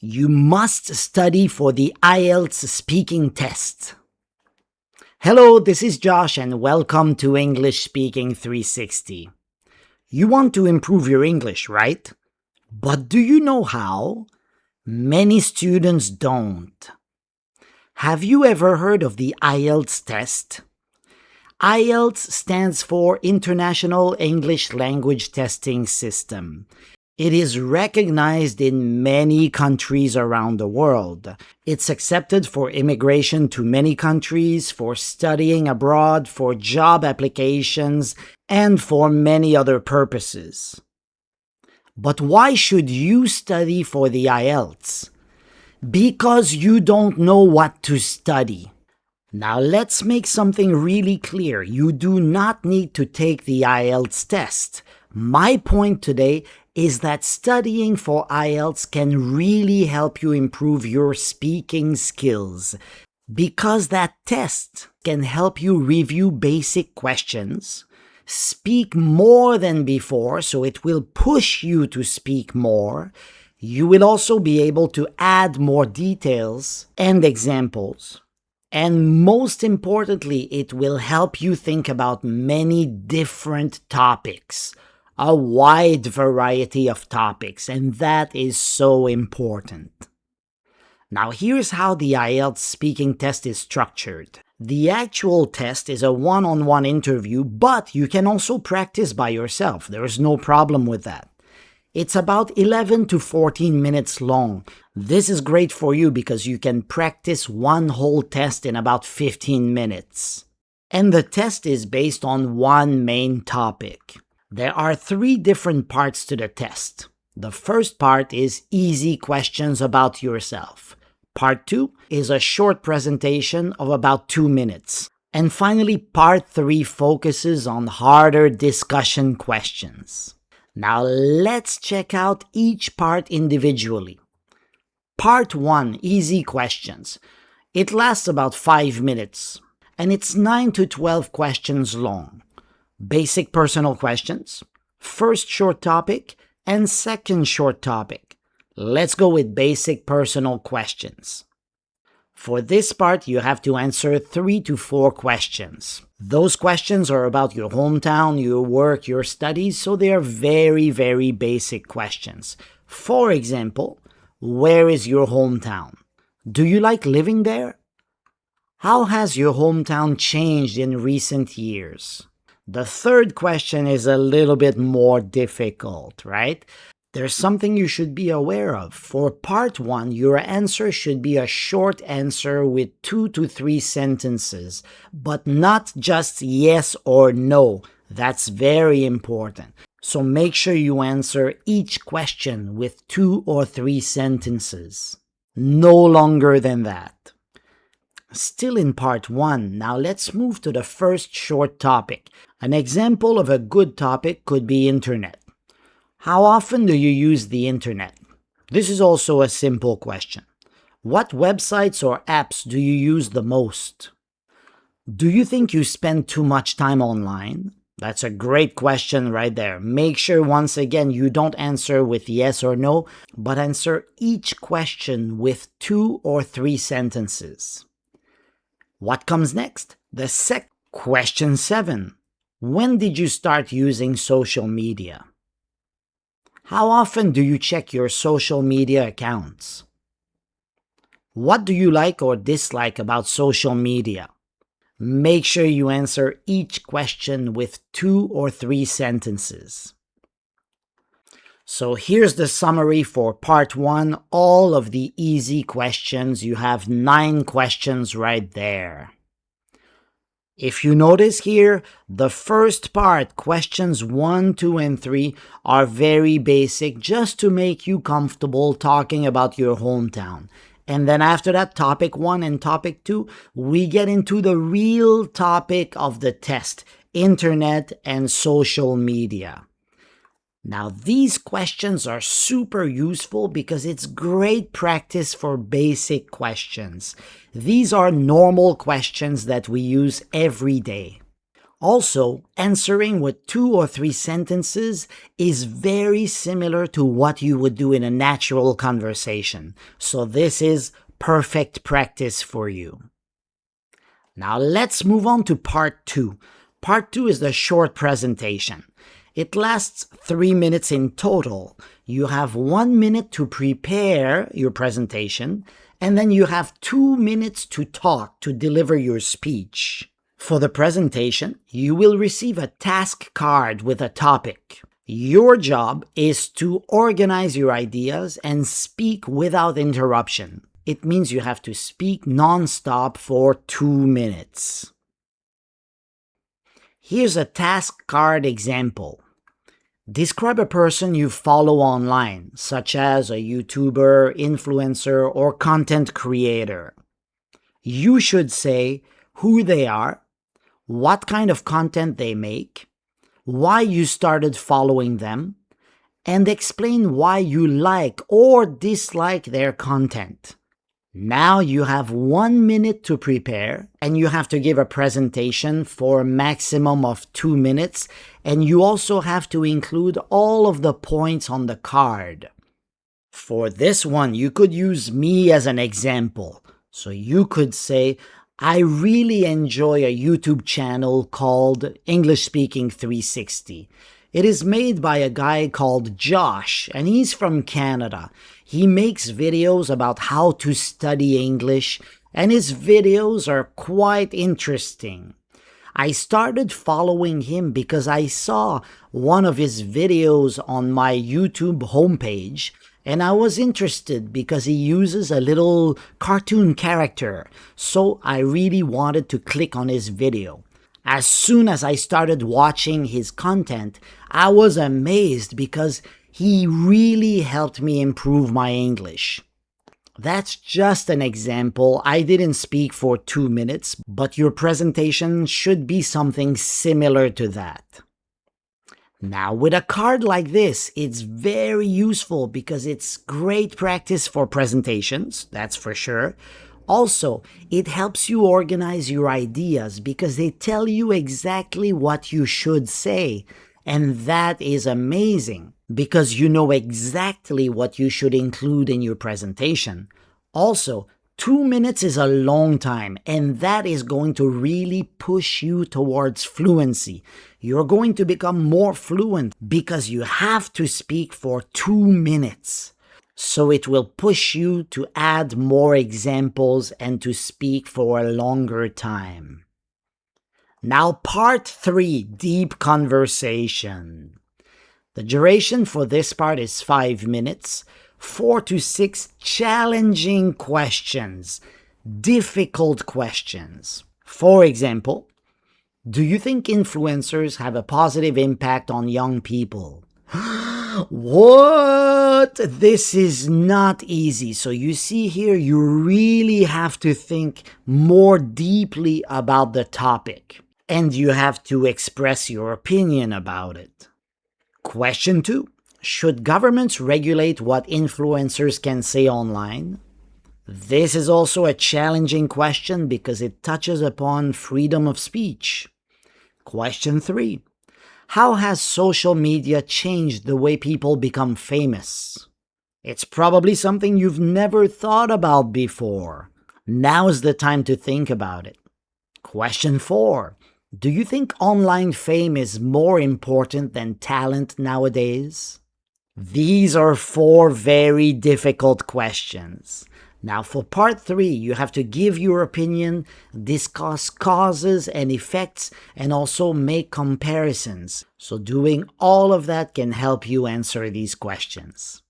You must study for the IELTS Speaking Test. Hello, this is Josh and welcome to English Speaking 360. You want to improve your English, right? But do you know how? Many students don't. Have you ever heard of the IELTS test? IELTS stands for International English Language Testing System. It is recognized in many countries around the world. It's accepted for immigration to many countries, for studying abroad, for job applications, and for many other purposes. But why should you study for the IELTS? Because you don't know what to study. Now let's make something really clear. You do not need to take the IELTS test. My point today is that studying for IELTS can really help you improve your speaking skills, because that test can help you review basic questions, speak more than before, so it will push you to speak more. You will also be able to add more details and examples. And most importantly, it will help you think about many different topics. A wide variety of topics, and that is so important. Now here's how the IELTS speaking test is structured. The actual test is a one-on-one interview, but you can also practice by yourself. There is no problem with that. It's about 11 to 14 minutes long. This is great for you because you can practice one whole test in about 15 minutes. And the test is based on one main topic. There are 3 different parts to the test. The first part is easy questions about yourself. Part 2 is a short presentation of about 2 minutes. And finally, part 3 focuses on harder discussion questions. Now let's check out each part individually. Part 1, easy questions. It lasts about 5 minutes, and it's 9 to 12 questions long. Basic personal questions, first short topic, and second short topic. Let's go with basic personal questions. For this part, you have to answer 3 to 4 questions. Those questions are about your hometown, your work, your studies, so they are very, very basic questions. For example, where is your hometown? Do you like living there? How has your hometown changed in recent years? The third question is a little bit more difficult, right? There's something you should be aware of. For part 1, your answer should be a short answer with 2 to 3 sentences, but not just yes or no. That's very important. So make sure you answer each question with 2 or 3 sentences. No longer than that. Still in part 1, now let's move to the first short topic. An example of a good topic could be internet. How often do you use the internet? This is also a simple question. What websites or apps do you use the most? Do you think you spend too much time online? That's a great question right there. Make sure once again you don't answer with yes or no, but answer each question with 2 or 3 sentences. What comes next? Question 7. When did you start using social media? How often do you check your social media accounts? What do you like or dislike about social media? Make sure you answer each question with 2 or 3 sentences. So here's the summary for part 1, all of the easy questions. You have 9 questions right there. If you notice here, the first part, questions 1, 2, and 3, are very basic just to make you comfortable talking about your hometown. And then after that, topic 1 and topic 2, we get into the real topic of the test, internet and social media. Now, these questions are super useful because it's great practice for basic questions. These are normal questions that we use every day. Also, answering with 2 or 3 sentences is very similar to what you would do in a natural conversation. So this is perfect practice for you. Now let's move on to part 2. Part 2 is the short presentation. It lasts 3 minutes in total. You have 1 minute to prepare your presentation, and then you have 2 minutes to talk, to deliver your speech. For the presentation, you will receive a task card with a topic. Your job is to organize your ideas and speak without interruption. It means you have to speak non-stop for 2 minutes. Here's a task card example. Describe a person you follow online, such as a YouTuber, influencer, or content creator. You should say who they are, what kind of content they make, why you started following them, and explain why you like or dislike their content. Now you have 1 minute to prepare, and you have to give a presentation for a maximum of 2 minutes, and you also have to include all of the points on the card. For this one, you could use me as an example. So you could say, I really enjoy a YouTube channel called English Speaking 360. It is made by a guy called Josh, and he's from Canada. He makes videos about how to study English, and his videos are quite interesting. I started following him because I saw one of his videos on my YouTube homepage, and I was interested because he uses a little cartoon character, so I really wanted to click on his video. As soon as I started watching his content, I was amazed because he really helped me improve my English. That's just an example. I didn't speak for 2 minutes, but your presentation should be something similar to that. Now, with a card like this, it's very useful because it's great practice for presentations, that's for sure. Also, it helps you organize your ideas because they tell you exactly what you should say. And that is amazing because you know exactly what you should include in your presentation. Also, 2 minutes is a long time, and that is going to really push you towards fluency. You're going to become more fluent because you have to speak for 2 minutes. So it will push you to add more examples and to speak for a longer time. Now, part 3, deep conversation. The duration for this part is 5 minutes. 4 to 6 challenging questions, difficult questions. For example, do you think influencers have a positive impact on young people? What? This is not easy. So you see here, you really have to think more deeply about the topic, and you have to express your opinion about it. Question 2. Should governments regulate what influencers can say online? This is also a challenging question because it touches upon freedom of speech. Question 3. How has social media changed the way people become famous? It's probably something you've never thought about before. Now's the time to think about it. Question 4. Do you think online fame is more important than talent nowadays? These are 4 very difficult questions. Now for part 3, you have to give your opinion, discuss causes and effects, and also make comparisons. So doing all of that can help you answer these questions.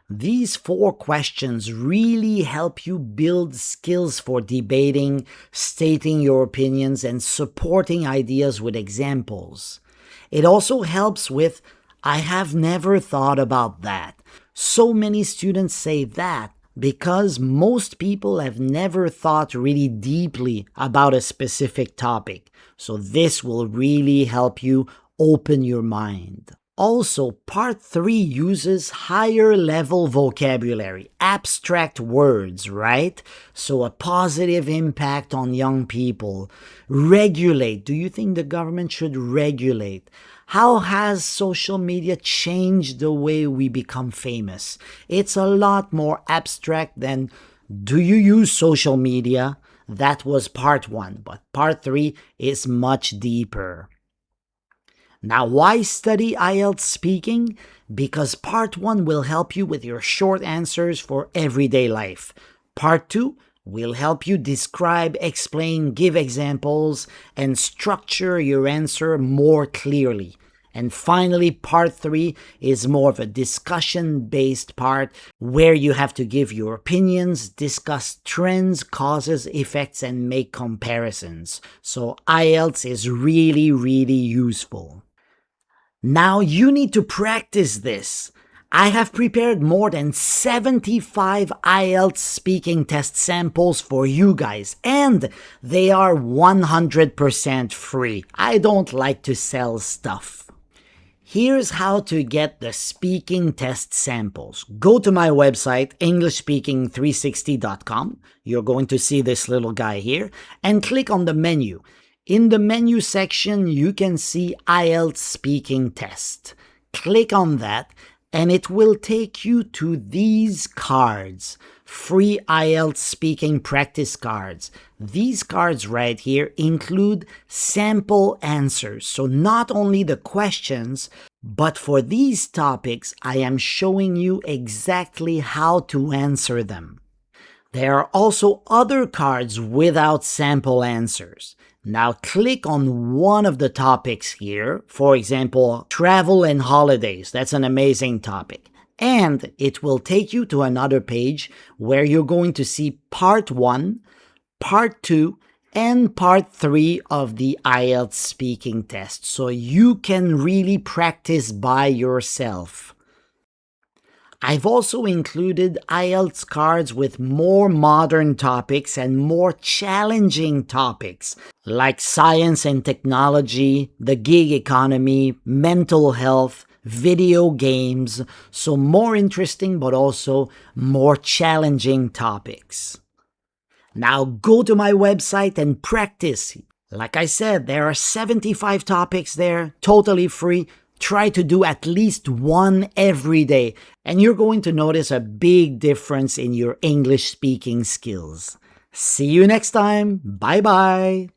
These 4 questions really help you build skills for debating, stating your opinions, and supporting ideas with examples. It also helps with I have never thought about that. So many students say that because most people have never thought really deeply about a specific topic. So this will really help you open your mind. Also, part 3 uses higher level vocabulary, abstract words, right? So, a positive impact on young people. Regulate. Do you think the government should regulate? How has social media changed the way we become famous? It's a lot more abstract than do you use social media? That was part 1, but part 3 is much deeper. Now, why study IELTS speaking? Because part 1 will help you with your short answers for everyday life. Part 2 will help you describe, explain, give examples, and structure your answer more clearly. And finally, part 3 is more of a discussion-based part where you have to give your opinions, discuss trends, causes, effects, and make comparisons. So IELTS is really, really useful. Now you need to practice this. I have prepared more than 75 IELTS speaking test samples for you guys, and they are 100% free. I don't like to sell stuff. Here's how to get the speaking test samples. Go to my website, EnglishSpeaking360.com. You're going to see this little guy here, and click on the menu. In the menu section, you can see IELTS Speaking Test. Click on that, and it will take you to these cards, free IELTS speaking practice cards. These cards right here include sample answers. So not only the questions, but for these topics, I am showing you exactly how to answer them. There are also other cards without sample answers. Now click on one of the topics here, for example, travel and holidays. That's an amazing topic. And it will take you to another page where you're going to see part 1, part 2, and part 3 of the IELTS speaking test. So you can really practice by yourself. I've also included IELTS cards with more modern topics and more challenging topics like science and technology, the gig economy, mental health, video games, so more interesting but also more challenging topics. Now go to my website and practice. Like I said, there are 75 topics there, totally free. Try to do at least one every day, and you're going to notice a big difference in your English speaking skills. See you next time. Bye-bye.